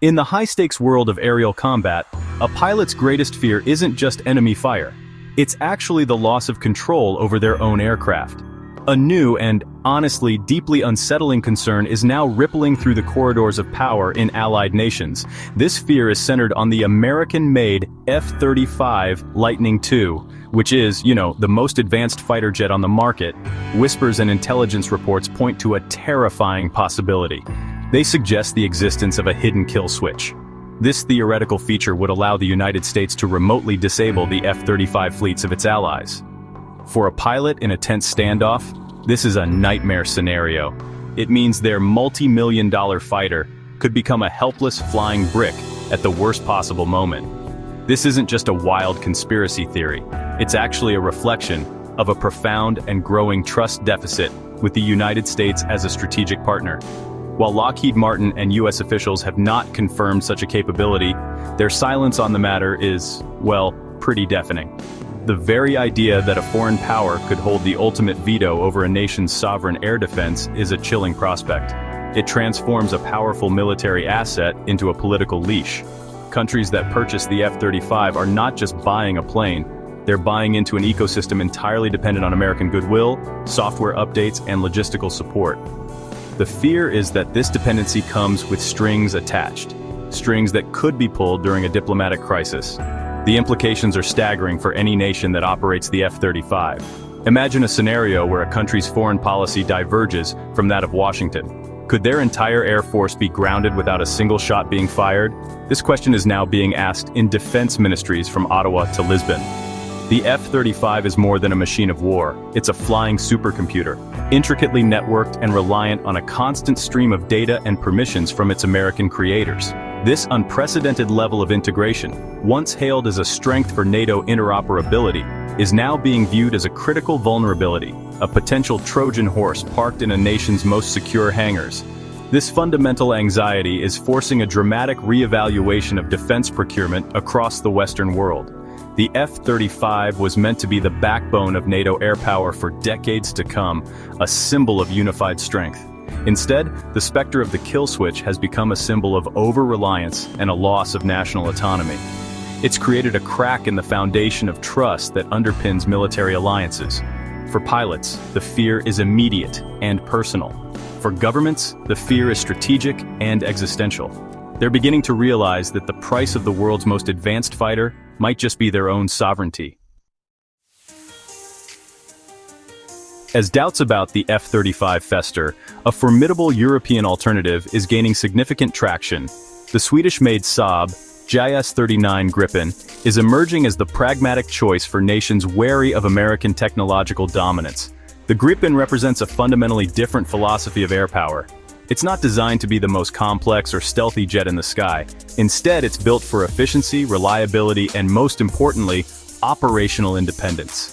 In the high-stakes world of aerial combat, a pilot's greatest fear isn't just enemy fire. It's actually the loss of control over their own aircraft. A new and, honestly, deeply unsettling concern is now rippling through the corridors of power in allied nations. This fear is centered on the American-made F-35 Lightning II, which is, the most advanced fighter jet on the market. Whispers and intelligence reports point to a terrifying possibility. They suggest the existence of a hidden kill switch. This theoretical feature would allow the United States to remotely disable the F-35 fleets of its allies. For a pilot in a tense standoff, this is a nightmare scenario. It means their multi-million-dollar fighter could become a helpless flying brick at the worst possible moment. This isn't just a wild conspiracy theory. It's actually a reflection of a profound and growing trust deficit with the United States as a strategic partner. While Lockheed Martin and U.S. officials have not confirmed such a capability, their silence on the matter is, well, pretty deafening. The very idea that a foreign power could hold the ultimate veto over a nation's sovereign air defense is a chilling prospect. It transforms a powerful military asset into a political leash. Countries that purchase the F-35 are not just buying a plane, they're buying into an ecosystem entirely dependent on American goodwill, software updates, and logistical support. The fear is that this dependency comes with strings attached, strings that could be pulled during a diplomatic crisis. The implications are staggering for any nation that operates the F-35. Imagine a scenario where a country's foreign policy diverges from that of Washington. Could their entire air force be grounded without a single shot being fired? This question is now being asked in defense ministries from Ottawa to Lisbon. The F-35 is more than a machine of war. It's a flying supercomputer, intricately networked and reliant on a constant stream of data and permissions from its American creators. This unprecedented level of integration, once hailed as a strength for NATO interoperability, is now being viewed as a critical vulnerability, a potential Trojan horse parked in a nation's most secure hangars. This fundamental anxiety is forcing a dramatic reevaluation of defense procurement across the Western world. The F-35 was meant to be the backbone of NATO air power for decades to come, a symbol of unified strength. Instead, the specter of the kill switch has become a symbol of over-reliance and a loss of national autonomy. It's created a crack in the foundation of trust that underpins military alliances. For pilots, the fear is immediate and personal. For governments, the fear is strategic and existential. They're beginning to realize that the price of the world's most advanced fighter might just be their own sovereignty. As doubts about the F-35 fester, a formidable European alternative is gaining significant traction. The Swedish-made Saab Gripen is emerging as the pragmatic choice for nations wary of American technological dominance. The Gripen represents a fundamentally different philosophy of air power. It's not designed to be the most complex or stealthy jet in the sky. Instead, it's built for efficiency, reliability, and most importantly, operational independence.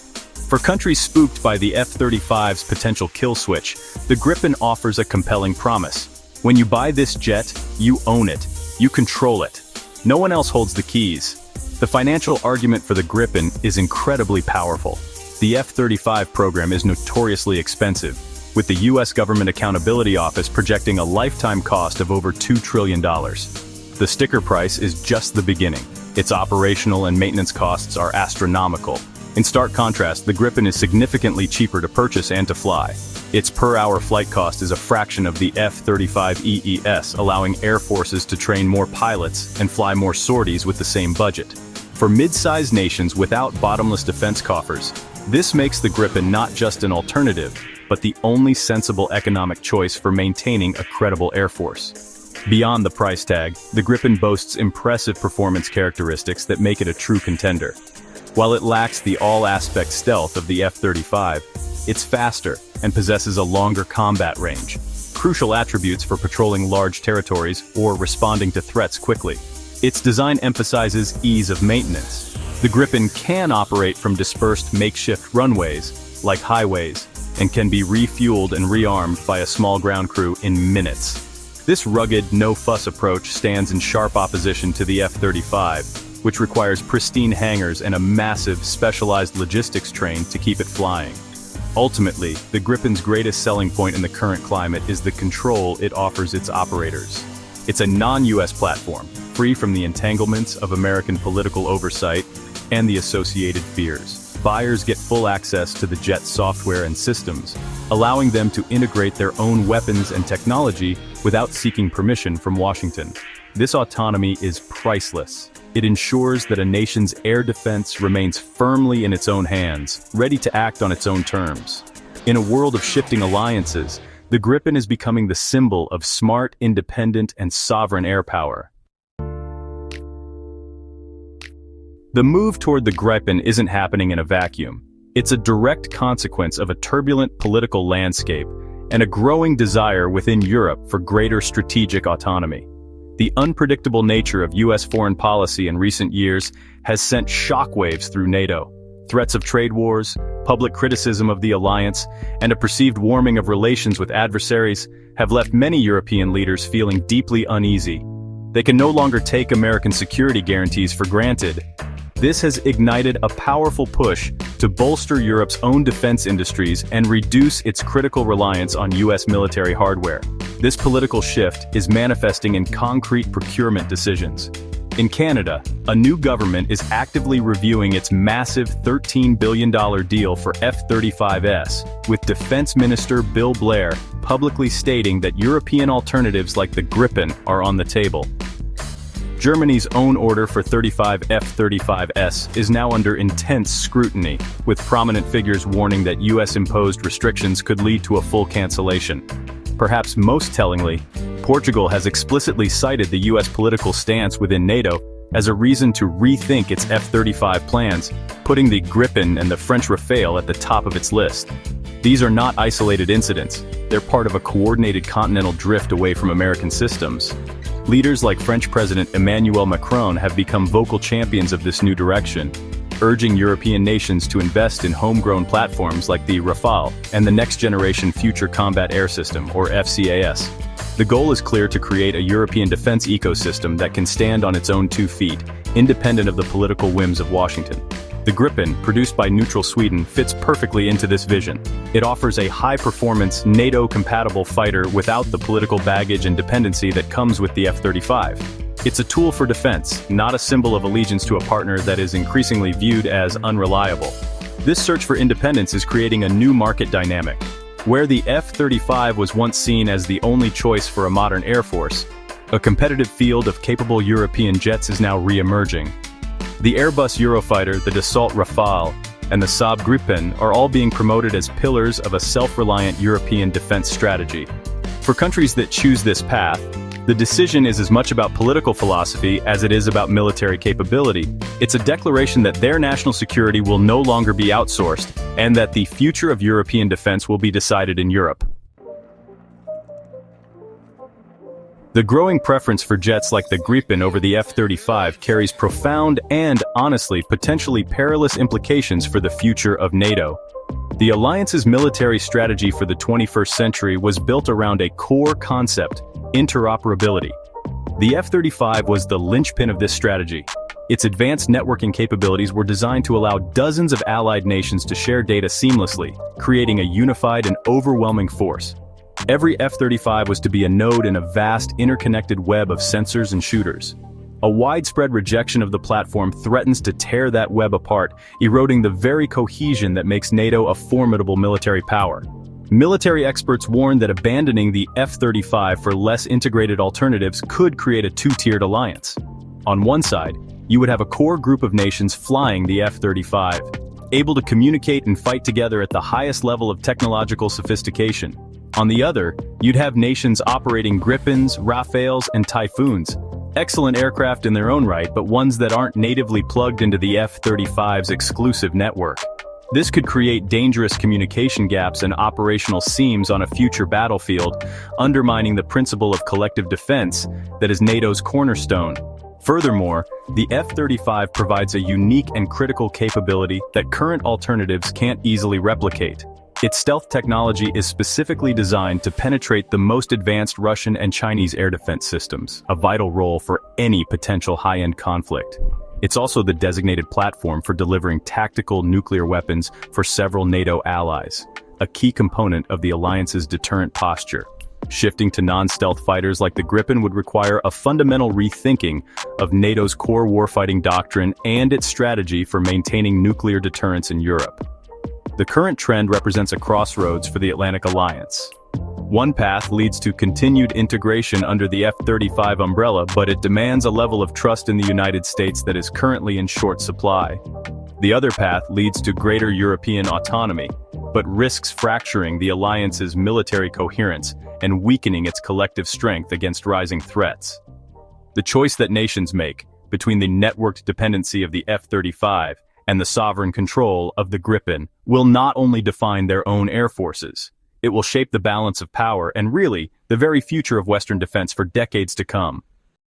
For countries spooked by the F-35's potential kill switch, the Gripen offers a compelling promise. When you buy this jet, you own it. You control it. No one else holds the keys. The financial argument for the Gripen is incredibly powerful. The F-35 program is notoriously expensive, with the U.S. Government Accountability Office projecting a lifetime cost of over $2 trillion. The sticker price is just the beginning. Its operational and maintenance costs are astronomical. In stark contrast, the Gripen is significantly cheaper to purchase and to fly. Its per-hour flight cost is a fraction of the F-35 EES, allowing air forces to train more pilots and fly more sorties with the same budget. For mid-sized nations without bottomless defense coffers, this makes the Gripen not just an alternative, but the only sensible economic choice for maintaining a credible air force. Beyond the price tag, the Gripen boasts impressive performance characteristics that make it a true contender. While it lacks the all-aspect stealth of the F-35, it's faster and possesses a longer combat range, crucial attributes for patrolling large territories or responding to threats quickly. Its design emphasizes ease of maintenance. The Gripen can operate from dispersed makeshift runways, like highways, and can be refueled and rearmed by a small ground crew in minutes. This rugged, no-fuss approach stands in sharp opposition to the F-35, which requires pristine hangars and a massive, specialized logistics train to keep it flying. Ultimately, the Gripen's greatest selling point in the current climate is the control it offers its operators. It's a non-US platform, free from the entanglements of American political oversight and the associated fears. Buyers get full access to the jet's software and systems, allowing them to integrate their own weapons and technology without seeking permission from Washington. This autonomy is priceless. It ensures that a nation's air defense remains firmly in its own hands, ready to act on its own terms. In a world of shifting alliances, the Gripen is becoming the symbol of smart, independent, and sovereign air power. The move toward the Gripen isn't happening in a vacuum. It's a direct consequence of a turbulent political landscape and a growing desire within Europe for greater strategic autonomy. The unpredictable nature of US foreign policy in recent years has sent shockwaves through NATO. Threats of trade wars, public criticism of the alliance, and a perceived warming of relations with adversaries have left many European leaders feeling deeply uneasy. They can no longer take American security guarantees for granted. This has ignited a powerful push to bolster Europe's own defense industries and reduce its critical reliance on US military hardware. This political shift is manifesting in concrete procurement decisions. In Canada, a new government is actively reviewing its massive $13 billion deal for F-35s, with Defense Minister Bill Blair publicly stating that European alternatives like the Gripen are on the table. Germany's own order for 35 F-35s is now under intense scrutiny, with prominent figures warning that US-imposed restrictions could lead to a full cancellation. Perhaps most tellingly, Portugal has explicitly cited the US political stance within NATO as a reason to rethink its F-35 plans, putting the Gripen and the French Rafale at the top of its list. These are not isolated incidents. They're part of a coordinated continental drift away from American systems. Leaders like French President Emmanuel Macron have become vocal champions of this new direction, urging European nations to invest in homegrown platforms like the Rafale and the Next Generation Future Combat Air System, or FCAS. The goal is clear: to create a European defense ecosystem that can stand on its own 2 feet, independent of the political whims of Washington. The Gripen, produced by neutral Sweden, fits perfectly into this vision. It offers a high-performance, NATO-compatible fighter without the political baggage and dependency that comes with the F-35. It's a tool for defense, not a symbol of allegiance to a partner that is increasingly viewed as unreliable. This search for independence is creating a new market dynamic. Where the F-35 was once seen as the only choice for a modern air force, a competitive field of capable European jets is now re-emerging. The Airbus Eurofighter, the Dassault Rafale, and the Saab Gripen are all being promoted as pillars of a self-reliant European defense strategy. For countries that choose this path, the decision is as much about political philosophy as it is about military capability. It's a declaration that their national security will no longer be outsourced, and that the future of European defense will be decided in Europe. The growing preference for jets like the Gripen over the F-35 carries profound and, honestly, potentially perilous implications for the future of NATO. The alliance's military strategy for the 21st century was built around a core concept: interoperability. The F-35 was the linchpin of this strategy. Its advanced networking capabilities were designed to allow dozens of allied nations to share data seamlessly, creating a unified and overwhelming force. Every F-35 was to be a node in a vast, interconnected web of sensors and shooters. A widespread rejection of the platform threatens to tear that web apart, eroding the very cohesion that makes NATO a formidable military power. Military experts warn that abandoning the F-35 for less integrated alternatives could create a two-tiered alliance. On one side, you would have a core group of nations flying the F-35, able to communicate and fight together at the highest level of technological sophistication. On the other, you'd have nations operating Gripens, Rafales, and Typhoons, excellent aircraft in their own right, but ones that aren't natively plugged into the F-35's exclusive network. This could create dangerous communication gaps and operational seams on a future battlefield, undermining the principle of collective defense that is NATO's cornerstone. Furthermore, the F-35 provides a unique and critical capability that current alternatives can't easily replicate. Its stealth technology is specifically designed to penetrate the most advanced Russian and Chinese air defense systems, a vital role for any potential high-end conflict. It's also the designated platform for delivering tactical nuclear weapons for several NATO allies, a key component of the alliance's deterrent posture. Shifting to non-stealth fighters like the Gripen would require a fundamental rethinking of NATO's core warfighting doctrine and its strategy for maintaining nuclear deterrence in Europe. The current trend represents a crossroads for the Atlantic Alliance. One path leads to continued integration under the F-35 umbrella, but it demands a level of trust in the United States that is currently in short supply. The other path leads to greater European autonomy, but risks fracturing the alliance's military coherence and weakening its collective strength against rising threats. The choice that nations make between the networked dependency of the F-35 and the sovereign control of the Gripen will not only define their own air forces, it will shape the balance of power and really the very future of Western defense for decades to come.